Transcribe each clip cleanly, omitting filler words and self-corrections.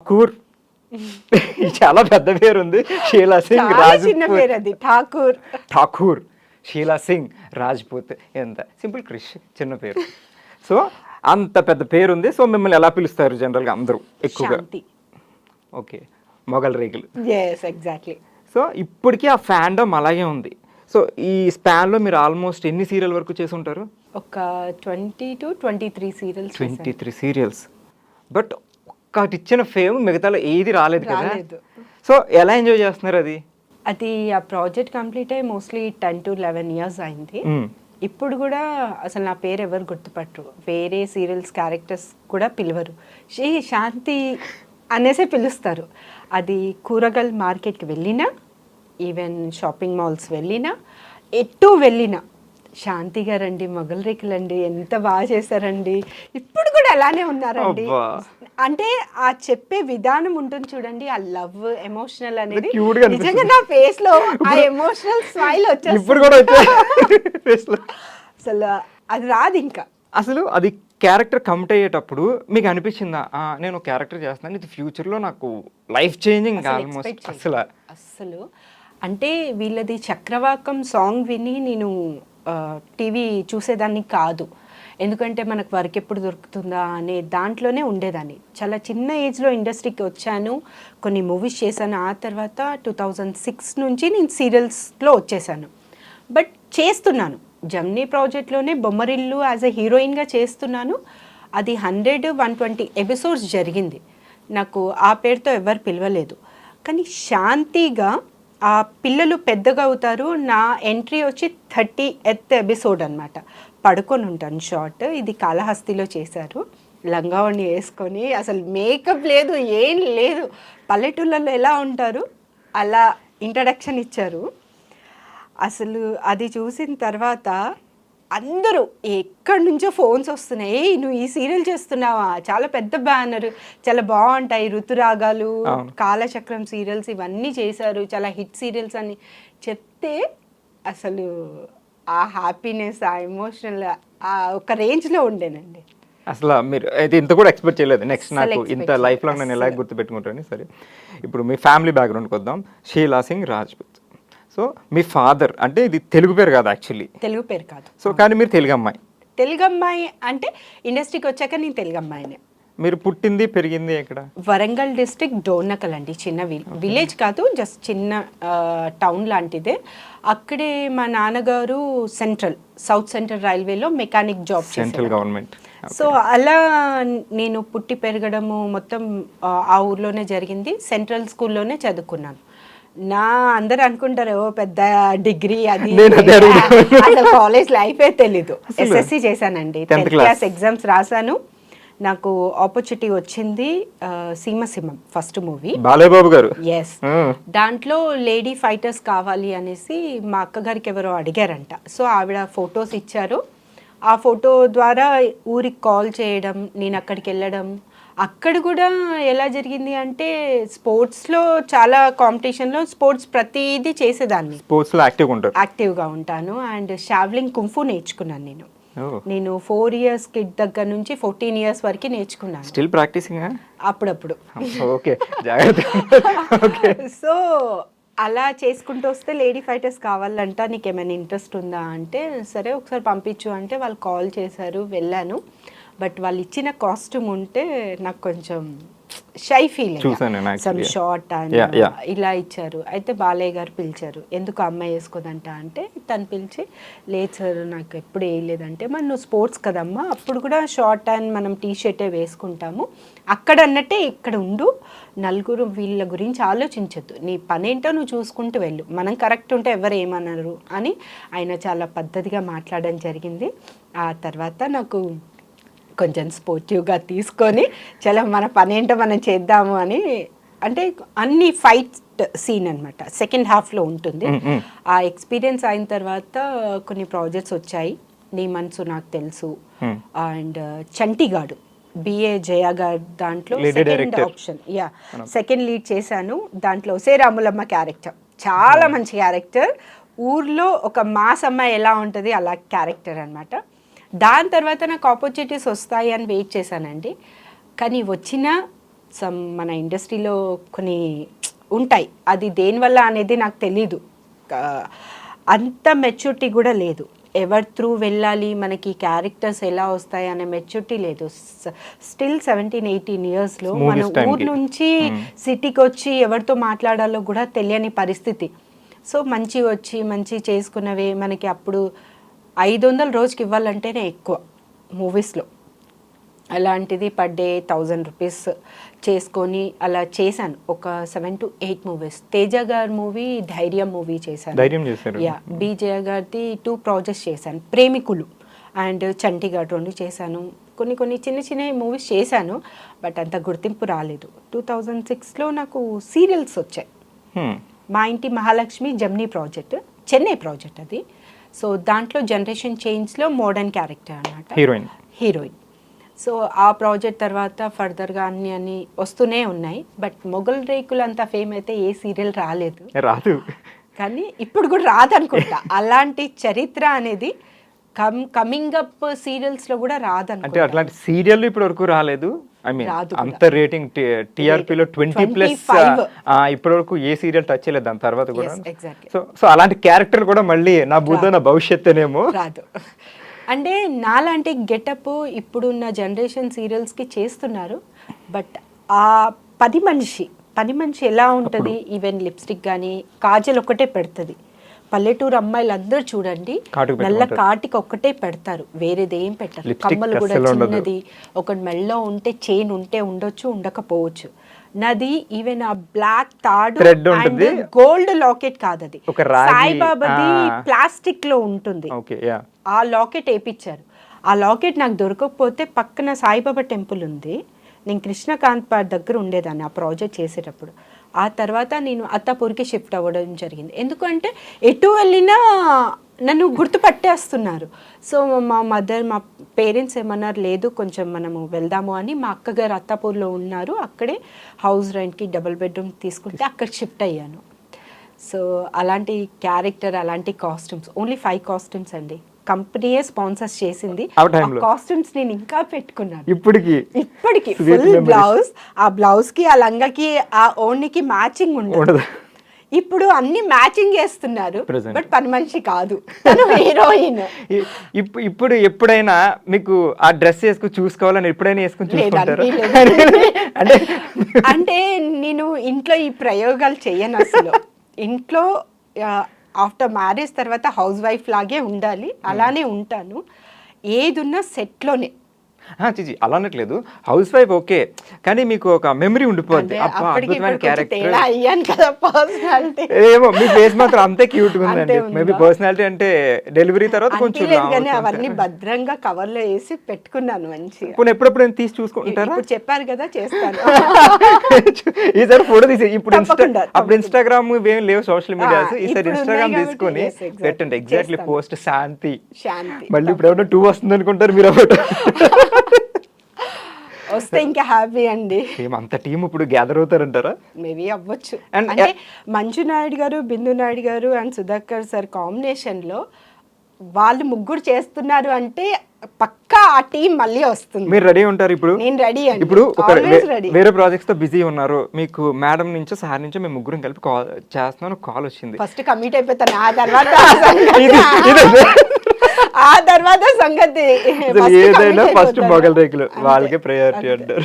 ఠాకూర్ చాలా పెద్ద పేరు ఉంది. షీలా సింగ్ చిన్న పేరు అది ఠాకూర్. ఠాకూర్, షీలా సింగ్ రాజ్పూత్, ఎంత సింపుల్ క్రిష్ చిన్న పేరు. సో అంత పెద్ద పేరు ఉంది. సో మిమ్మల్ని ఎలా పిలుస్తారు జనరల్గా అందరూ ఎక్కువగా? ఓకే, మొగల్ రేకులు. ఎగ్జాక్ట్లీ. సో ఇప్పటికీ ఆ ఫ్యాండమ్ అలాగే ఉంది. సో ఈ స్పాన్లో మీరు ఆల్మోస్ట్ ఎన్ని సీరియల్ వరకు చేసి ఉంటారు? ఒక 20 to 23 సీరియల్స్. 23 సీరియల్స్. బట్ ఒక్కటి ఇచ్చిన ఫేమ్ మిగతాలో ఏది రాలేదు కదా. సో ఎలా ఎంజాయ్ చేస్తున్నారు అది? అది ఆ ప్రాజెక్ట్ కంప్లీట్ అయ్యి మోస్ట్లీ 10 to 11 years అయింది. ఇప్పుడు కూడా అసలు నా పేరు ఎవరు గుర్తుపట్టరు. వేరే సీరియల్స్ క్యారెక్టర్స్ కూడా పిలవరు. శాంతి అనేసే పిలుస్తారు. అది కూరగాయల మార్కెట్కి వెళ్ళినా, ఈవెన్ షాపింగ్ మాల్స్ వెళ్ళినా, ఎటు వెళ్ళినా శాంతి గారండి, మొగల్ రేకులండి, ఎంత బాగా చేశారండి. ఇప్పుడు కూడా అలానే ఉన్నారండి. అంటే ఆ చెప్పే విధానం ఉంటుంది చూడండి, ఆ లవ్ ఎమోషనల్ అనేది నిజంగా నా ఫేస్ లో ఆ ఎమోషనల్ స్మైల్ వచ్చేస్తుంది. అసలు అది రాదు ఇంకా. అసలు అది క్యారెక్టర్ కమిట్ అయ్యేటప్పుడు మీకు అనిపించిందా నేను క్యారెక్టర్ చేస్తున్నాను, ఇది ఫ్యూచర్లో నాకు లైఫ్ చేంజింగ్ ఆల్మోస్ట్? అసలు అంటే వీళ్ళది చక్రవాకం సాంగ్ విని నేను టీవీ చూసేదాన్ని కాదు. ఎందుకంటే మనకు వర్క్ ఎప్పుడు దొరుకుతుందా అనే దాంట్లోనే ఉండేదాన్ని. చాలా చిన్న ఏజ్లో ఇండస్ట్రీకి వచ్చాను, కొన్ని మూవీస్ చేశాను. ఆ తర్వాత 2006 నుంచి నేను సీరియల్స్లో వచ్చేసాను. బట్ చేస్తున్నాను, జమ్నీ ప్రాజెక్ట్లోనే బొమ్మరిల్లు యాజ్ ఎ హీరోయిన్గా చేస్తున్నాను. అది 100-120 ఎపిసోడ్స్ జరిగింది. నాకు ఆ పేరుతో ఎవరు పిలవలేదు. కానీ శాంతిగా ఆ పిల్లలు పెద్దగా అవుతారు. నా ఎంట్రీ వచ్చి 30th ఎపిసోడ్ అనమాట. పడుకొని ఉంటాను షార్ట్. ఇది కాళహస్తిలో చేశారు. లంగావణి వేసుకొని, అసలు మేకప్ లేదు, ఏం లేదు. పల్లెటూళ్ళలో ఎలా ఉంటారు అలా ఇంట్రడక్షన్ ఇచ్చారు. అసలు అది చూసిన తర్వాత అందరూ ఎక్కడి నుంచో ఫోన్స్ వస్తున్నాయి, నువ్వు ఈ సీరియల్ చేస్తున్నావా, చాలా పెద్ద బ్యానర్, చాలా బాగుంటాయి, ఋతురాగాలు, కాలచక్రం సీరియల్స్ ఇవన్నీ చేశారు, చాలా హిట్ సీరియల్స్ అని చెప్తే అసలు ఆ హ్యాపీనెస్, ఆ ఎమోషనల్ ఆ ఒక రేంజ్లో ఉండేనండి. అసలు మీరు అయితే ఇంత కూడా ఎక్స్పెక్ట్ చేయలేదు. నెక్స్ట్ నాకు ఇంత లైఫ్లో నేను ఎలా గుర్తుపెట్టుకుంటాను. సరే, ఇప్పుడు మీ ఫ్యామిలీ బ్యాక్గ్రౌండ్కి వద్దాం. షీలా సింగ్ రాజ్పూత్. సో మీ ఫాదర్ అంటే ఇది తెలుగు పేరు కాదు, యాక్చువల్లీ తెలుగు పేరు కాదు. సో కానీ మీరు తెలుగు అమ్మాయి. తెలుగు అమ్మాయి అంటే ఇండస్ట్రీకి వచ్చాక నేను తెలుగు అమ్మాయినే. మీరు పుట్టింది పెరిగింది ఎక్కడ? వరంగల్ డిస్ట్రిక్ట్ డోర్నకల్ అండి. చిన్న విలేజ్ కాదు, జస్ట్ చిన్న టౌన్ లాంటిదే. అక్కడే మా నాన్నగారు సౌత్ సెంట్రల్ రైల్వేలో mechanic job, central government. So అలా నేను పుట్టి పెరగడము మొత్తం ఆ ఊర్లోనే జరిగింది. సెంట్రల్ స్కూల్లోనే చదువుకున్నాను. అందరు అనుకుంటారు పెద్ద డిగ్రీ అది, అసలు కాలేజ్ లైఫే తెలీదు. ఎస్ఎస్సి చేశానండి, 10th క్లాస్ ఎగ్జామ్స్ రాశాను. నాకు ఆపర్చునిటీ వచ్చింది సీమసింహం ఫస్ట్ మూవీ, బాలయ్యబాబు గారు. ఎస్, దాంట్లో లేడీ ఫైటర్స్ కావాలి అనేసి మా అక్కగారికి ఎవరో అడిగారంట. సో ఆవిడ ఫొటోస్ ఇచ్చారు. ఆ ఫోటో ద్వారా ఊరికి కాల్ చేయడం, నేను అక్కడికి వెళ్ళడం. అక్కడ కూడా ఎలా జరిగింది అంటే స్పోర్ట్స్లో చాలా కాంపిటీషన్లో స్పోర్ట్స్ ప్రతిదీ చేసేదాన్ని. స్పోర్ట్స్లో యాక్టివ్గా ఉంటాను. అండ్ షావ్లింగ్ కుంఫు నేర్చుకున్నాను నేను 4 years కిడ్ దగ్గర నుంచి 14 years వరకు నేర్చుకున్నాను. స్టిల్ ప్రాక్టీసింగ్ అప్పుడప్పుడు. ఓకే, జాగ్రత్త. సో అలా చేసుకుంటూ వస్తే లేడీ ఫైటర్స్ కావాలంట, నీకు ఏమైనా ఇంట్రెస్ట్ ఉందా అంటే సరే ఒకసారి పంపించు అంటే వాళ్ళు కాల్ చేశారు, వెళ్ళాను. బట్ వాళ్ళు ఇచ్చిన కాస్ట్యూమ్ ఉంటే నాకు కొంచెం shy feeling, some short and ఇలా ఇచ్చారు. అయితే బాలయ్య గారు పిలిచారు, ఎందుకు అమ్మాయి వేసుకోదంట అంటే తను పిలిచి, లేదు సార్ నాకు ఎప్పుడు వేయలేదంటే, మరి నువ్వు స్పోర్ట్స్ కదమ్మా, అప్పుడు కూడా షార్ట్ అండ్ మనం టీషర్టే వేసుకుంటాము, అక్కడ అన్నట్టే ఇక్కడ ఉండు, నలుగురు వీళ్ళ గురించి ఆలోచించద్దు, నీ పనేంటో నువ్వు చూసుకుంటూ వెళ్ళు, మనం కరెక్ట్ ఉంటే ఎవరు ఏమన్నారు అని ఆయన చాలా పద్ధతిగా మాట్లాడడం జరిగింది. ఆ తర్వాత నాకు కొంచెం స్పోర్టివ్గా తీసుకొని చాలా మన పనేంటో మనం చేద్దాము అని, అంటే అన్ని ఫైట్ సీన్ అనమాట సెకండ్ హాఫ్లో ఉంటుంది. ఆ ఎక్స్పీరియన్స్ అయిన తర్వాత కొన్ని ప్రాజెక్ట్స్ వచ్చాయి. నీ మనసు నాకు తెలుసు అండ్ చంటిగాడు, బిఏ జయ గారు దాంట్లో సెకండ్ ఆప్షన్, సెకండ్ లీడ్ చేశాను. దాంట్లో సేరాములమ్మ క్యారెక్టర్ చాలా మంచి క్యారెక్టర్, ఊర్లో ఒక మాస్ అమ్మాయి ఎలా ఉంటుంది అలా క్యారెక్టర్ అనమాట. దాని తర్వాత నాకు ఆపర్చునిటీస్ వస్తాయి అని వెయిట్ చేశానండి. కానీ వచ్చిన మన ఇండస్ట్రీలో కొన్ని ఉంటాయి, అది దేనివల్ల అనేది నాకు తెలీదు. అంత మెచ్యూరిటీ కూడా లేదు. ఎవరి త్రూ వెళ్ళాలి, మనకి క్యారెక్టర్స్ ఎలా వస్తాయి అనే మెచ్యూరిటీ లేదు. స్టిల్ 17-18 ఇయర్స్లో మన ఊరు నుంచి సిటీకి వచ్చి ఎవరితో మాట్లాడాలో కూడా తెలియని పరిస్థితి. సో మంచి వచ్చి మంచి చేసుకున్నవే మనకి అప్పుడు 500 రోజుకి ఇవ్వాలంటేనే ఎక్కువ మూవీస్లో. అలాంటిది పర్ డే 1000 రూపీస్ చేసుకొని అలా చేశాను. ఒక 7 to 8 మూవీస్. తేజ గారి మూవీ ధైర్యం మూవీ చేశాను. యా, బీజయ గారిది 2 ప్రాజెక్ట్స్ చేశాను. ప్రేమికులు అండ్ చంటిగాడు 2 చేశాను. కొన్ని చిన్న చిన్న మూవీస్ చేశాను, బట్ అంత గుర్తింపు రాలేదు. 2006లో నాకు సీరియల్స్ వచ్చాయి. మా ఇంటి Mahalakshmi Gemini project, Chennai project అది. సో దాంట్లో జనరేషన్ చేంజ్లో మోడర్న్ క్యారెక్టర్ అన్నమాట, హీరోయిన్. సో ఆ ప్రాజెక్ట్ తర్వాత ఫర్దర్గా అన్ని వస్తూనే ఉన్నాయి. బట్ మొగల్ రేకులు అంత ఫేమ్ అయితే ఏ సీరియల్ రాదు, కానీ ఇప్పుడు కూడా రాదనుకుంటా. అలాంటి చరిత్ర అనేది కమింగ్ అప్ సీరియల్స్ లో కూడా రాదనుకుంటా. అంటే అట్లాంటి సీరియల్ ఇప్పటి వరకు రాలేదు. ఐ మీన్ అంత రేటింగ్ టీఆర్పీలో 20+ ఇప్పటి వరకు ఏ సీరియల్ టచ్ చేయలేదు దాని తర్వాత కూడా. సో అలాంటి క్యారెక్టర్ కూడా మళ్ళీ నా బుద్ధ నా భవిష్యత్తేనేమో రాదు. అంటే నాలాంటి గెటప్ ఇప్పుడున్న జనరేషన్ సీరియల్స్కి చేస్తున్నారు, బట్ ఆ పని మనిషి ఎలా ఉంటుంది, ఈవెన్ లిప్స్టిక్ కానీ కాజల్ ఒక్కటే పెడుతుంది. పల్లెటూరు అమ్మాయిలు అందరూ చూడండి నల్ల కాటికి ఒక్కటే పెడతారు, వేరేది ఏం పెట్టరు. కమ్మలు కూడా చిన్నది, ఒక మెళ్ళో ఉంటే చైన్ ఉంటే ఉండొచ్చు, ఉండకపోవచ్చు. నాది ఈవెన్ ఆ బ్లాక్ తాడు అండ్ గోల్డ్ లాకెట్ కాదు, అది సాయిబాబాది ప్లాస్టిక్ లో ఉంటుంది. ఆ లాకెట్ వేయించారు. ఆ లాకెట్ నాకు దొరకకపోతే పక్కన సాయిబాబా టెంపుల్ ఉంది, నేను కృష్ణకాంత్ పార్క్ దగ్గర ఉండేదాన్ని ఆ ప్రాజెక్ట్ చేసేటప్పుడు. ఆ తర్వాత నేను అత్తాపూర్కి షిఫ్ట్ అవ్వడం జరిగింది. ఎందుకంటే ఎటు వెళ్ళినా నన్ను గుర్తుపట్టేస్తున్నారు. సో మా పేరెంట్స్ ఏమన్నారు, లేదు కొంచెం మనము వెళ్దాము అని. మా అక్కగారు అత్తాపూర్లో ఉన్నారు, అక్కడే హౌస్ రెంట్కి డబుల్ బెడ్రూమ్ తీసుకుంటే అక్కడ షిఫ్ట్ అయ్యాను. సో అలాంటి క్యారెక్టర్, అలాంటి కాస్ట్యూమ్స్, ఓన్లీ 5 కాస్ట్యూమ్స్ అండి. కంపెనీయే స్పాన్సర్స్ చేసింది. కాస్ట్యూమ్స్ నేను ఇంకా పెట్టుకున్నాను ఇప్పటికి ఫుల్ బ్లౌజ్, ఆ బ్లౌజ్ కి ఆ లంగాకి ఆ ఓణికి మ్యాచింగ్ ఉండదు. ఇప్పుడు అన్ని మ్యాచింగ్ చేస్తున్నారు, బట్ పని మనిషి కాదు, హీరోయిన్. ఇప్పుడు ఎప్పుడైనా మీకు ఆ డ్రెస్ వేసుకుని చూసుకోవాలని ఎప్పుడైనా వేసుకుని అంటే నేను ఇంట్లో ఈ ప్రయోగాలు చెయ్యను అసలు. ఇంట్లో ఆఫ్టర్ మ్యారేజ్ తర్వాత హౌస్ వైఫ్ లాగే ఉండాలి, అలానే ఉంటాను. ఏదున్నా సెట్లోనే. అలా అనట్లేదు, హౌస్ వైఫ్ ఓకే, కానీ మీకు ఒక మెమరీ ఉండిపోద్ది. ఏమో మీ ఫేస్ మాత్రం అంతే క్యూట్ గా ఉందండి. మేబీ పర్సనాలిటీ అంటే డెలివరీ తర్వాత కొంచెం అవన్నీ భద్రంగా కవర్ లో వేసి పెట్టుకున్నాను మంచిగా. ఇప్పుడు ఎప్పుడప్పుడు తీసి చూసుకుంటారా? చెప్పారు కదా, చేస్తాను. ఈసారి ఫోటో తీసి అప్పుడు ఇన్స్టాగ్రామ్ ఏం లేవు సోషల్ మీడియాస్, ఈసారి ఇన్స్టాగ్రామ్ తీసుకొని పెట్టండి. ఎగ్జాక్ట్లీ పోస్ట్ శాంతి. మళ్ళీ ఇప్పుడు ఎవరైనా 2 వస్తుంది అనుకుంటారు మీరు, వస్తే ఇంకా హ్యాపీ అండి. అంత టీం ఇప్పుడు గ్యాదర్ అవుతారంటారా? మేబీ అవ్వచ్చు. అంటే మంజు నాయుడు గారు, బిందు నాయుడు గారు అండ్ సుధాకర్ సార్ కాంబినేషన్ లో వాళ్ళు ముగ్గురు చేస్తున్నారు అంటే పక్కా ఆ టీం మళ్ళీ వస్తుంది. మీరు రెడీ ఉంటారు ఇప్పుడు? నేను రెడీ అండి. ఇప్పుడు వేరే ప్రాజెక్ట్స్ తో బిజీ ఉన్నారు, మీకు మేడం నుంచో సార్ నుంచో మేము ముగ్గురం కలిపి కాల్ చేస్తున్నాను, కాల్ వచ్చింది. ఫస్ట్ కమిట్ అయిపోతాను, ఆ తర్వాత సంగతి ఏదైనా ఫస్ట్ మొగల్ రేకులు వాళ్ళకే ప్రయారిటీ అంటారు.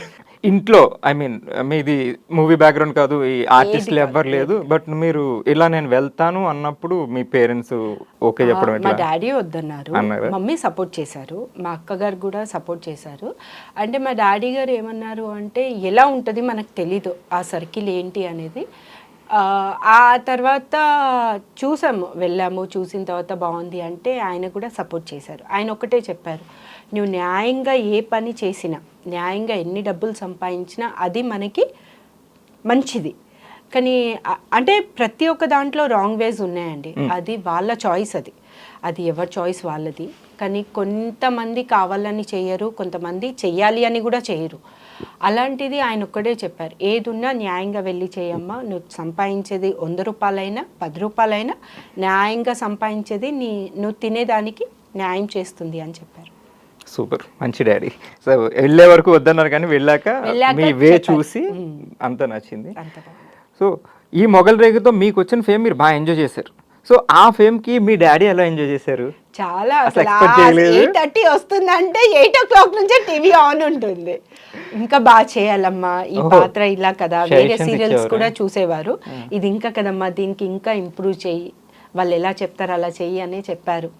ఇంట్లో ఐ మీన్ మీది మూవీ బ్యాక్గ్రౌండ్ కాదు, ఈ ఆర్టిస్టులు ఎవ్వరు లేదు, బట్ మీరు ఇలా నేను వెళ్తాను అన్నప్పుడు మీ పేరెంట్స్ ఓకే చెప్పడం? మా డాడీ వద్దన్నారు, మమ్మీ సపోర్ట్ చేశారు, మా అక్కగారు కూడా సపోర్ట్ చేశారు. అంటే మా డాడీ గారు ఏమన్నారు అంటే, ఎలా ఉంటుంది మనకు తెలీదు ఆ సర్కిల్ ఏంటి అనేది. ఆ తర్వాత వెళ్ళాము, చూసిన తర్వాత బాగుంది అంటే ఆయన కూడా సపోర్ట్ చేశారు. ఆయన ఒక్కటే చెప్పారు, నువ్వు న్యాయంగా ఏ పని చేసినా, న్యాయంగా ఎన్ని డబ్బులు సంపాదించినా అది మనకి మంచిది. కానీ అంటే ప్రతి ఒక్క దాంట్లో రాంగ్ వేస్ ఉన్నాయండి, అది వాళ్ళ చాయిస్, అది ఎవరి చాయిస్ వాళ్ళది. కానీ కొంతమంది కావాలని చేయరు, కొంతమంది చెయ్యాలి అని కూడా చేయరు. అలాంటిది ఆయన ఒక్కడే చెప్పారు, ఏదున్నా న్యాయంగా వెళ్ళి చేయమ్మా, నువ్వు సంపాదించేది 100 రూపాయలైనా 10 రూపాయలైనా న్యాయంగా సంపాదించేది నువ్వు తినేదానికి న్యాయం చేస్తుంది అని చెప్పారు. సూపర్, మంచి డాడీ. సో వెళ్ళే వరకు వద్దన్నారు కానీ వెళ్ళాక మీ వే చూసి అంత నచ్చింది. అంత బాగుంది. సో ఈ మొగల్ రేగుతో మీకు వచ్చిన ఫేమ్ మీరు బాగా ఎంజాయ్ చేశారు. సో ఆ ఫేమ్కి మీ డాడీ ఎలా ఎంజాయ్ చేశారు? చాలా అసలు అసలు expect చేయలేదు. 8:30 వస్తుందంటే 8 నుంచే టీవీ ఆన్ ఉంటుంది. ఇంకా బాగా చేయాలమ్మా ఈ ఓహో. పాత్ర ఇలా కదా, వేరే Suggestions సీరియల్స్ ఇచ్చేవారా? కూడా చూసేవారు. ఇది ఇంకా కదమ్మా, దీనికి ఇంకా ఇంప్రూవ్ చెయ్యి, వాళ్ళు ఎలా చెప్తారు అలా చెయ్యి అని చెప్పారు.